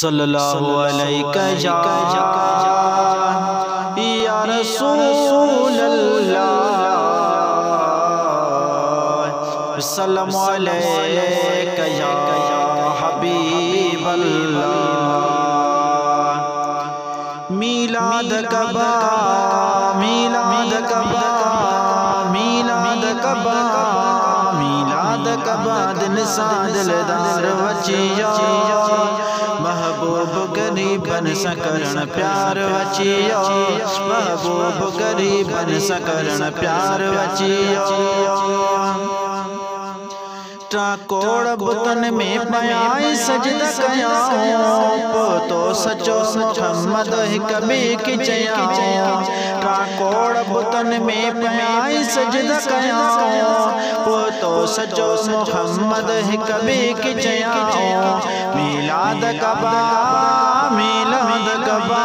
सल्लल्लाहु अलैका या रसूलल्लाह, सल्लल्लाहु अलैका या हबीबल्लाह। मीलाद कबा मीलाद कबा मीलाद कबा मीलाद कबा दिल सा दिलदार वचिया, महबूब गरीबन सकरण प्यार वचियो, महबूब गरीबन सकरण प्यार वचियो। टाकोड़ बुतन में पयाई सजदा कयाओ, तो सचो मोहम्मद कभी की चयाओ। टाकोड़ बुतन में पयाई सजदा कयाओ, तो सचो मोहम्मद कभी की चयाओ। मीलाद कबा मीलाद कबा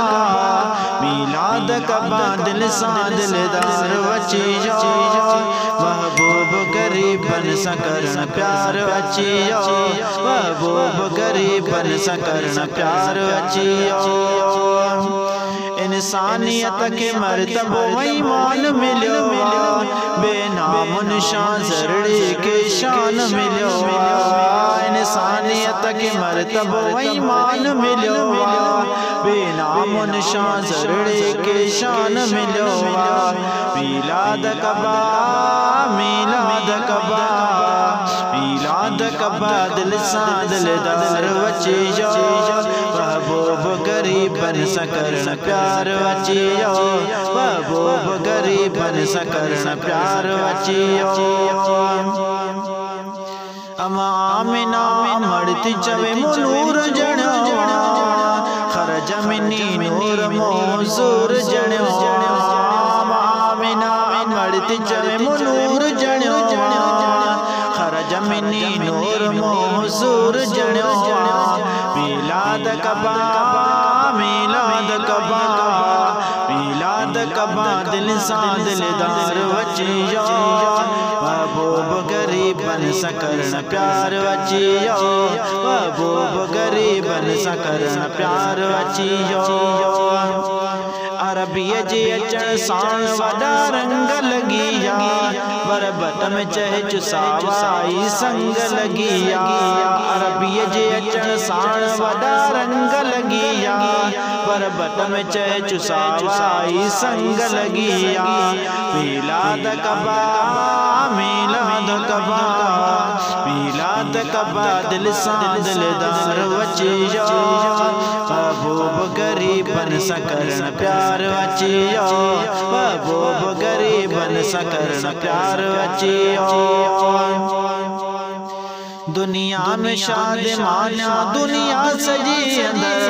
मीलाद कबा दिल सा दिलदार वचियो, महबूब गरीबन सकरण प्यार वचियो, महबूब गरीबन सकरण प्यार वचियो। इंसानियत के मर्तबो ईमान मिलो, बेनाम निशान ज़रड़ी के शान मिलो। इंसानियत के मर्तबो ईमान मिलो, बेनाम निशान ज़रड़ी के शान मिलो। मीलाद कबा मीलाद कबा मीलाद कबा दिल सा दिलदार वचियो, महबूब गरीबन सकरण प्यार वचियो, महबूब गरीबन सकरण प्यार वचियो। अमा आमिना मड़ती चवे मुनूर जणो, खरज मिनी नूर मोज़ूर जणो। आमिना मड़ती चवे मुनूर जणो, खरज मिनी नूर मोज़ूर जणो। मीलाद कबा मीलाद कबा मीलाद कबा दिल सा दिलदार वचियो, महबूब गरीबन सकरण प्यार वचियो, महबूब गरीबन सकरण प्यार वचियो। अरबीअ जे अचण साण वॾा रंग लॻिया, बरबत में चहच सावाई संग लॻिया। अरबीअ जे अचण साण वॾा रंग लॻिया, बरबत में चहच सावाई संग लॻिया। मीलाद कबा मीलाद कबा मीलाद कबा दिल सा दिलदार वचियो, महबूब गरीबन सकरण प्यार वचियो, महबूब गरीबन सकरण प्यार वचियो। दुनिया में शाद माना दुनिया सजी अंदर,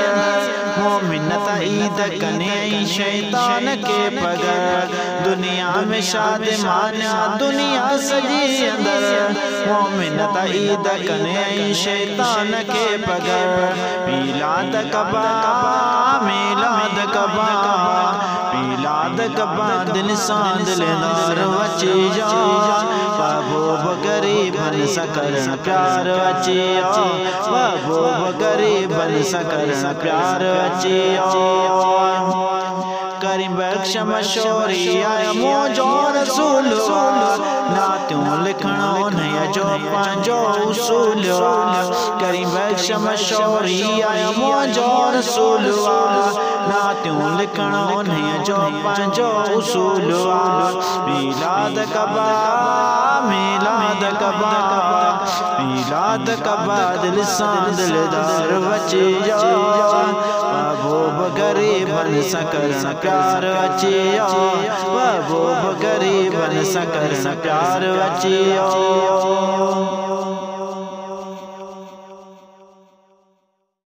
मोमिन ईद कने शैतान के पगर। दुनिया में शाद माना दुनिया सजी अंदर, मोमिन ईद कने शैतान के पगर। मीलाद कबा मीलाद कबा मीलाद कबा दिल सा दिलदार वचियो, महबूब गरीबन सकरण प्यार वचियो, महबूब गरीबन सकरण प्यार वचियो। करीम बख्श मशहूरी आया मौजो रसूल, ना त्यों लिखणो नया जो पांजो उसूल। करीम बख्श मशहूरी आया मौजो रसूल, ना त्यों लिखणो नया जो पांजो उसूल। मीलाद कबा मीलाद कबा मीलाद कबा दिल सा दिलदार वचियो, महबूब गरीबन सकरण प्यार वचियो, महबूब गरीबन सकरण प्यार वचियो।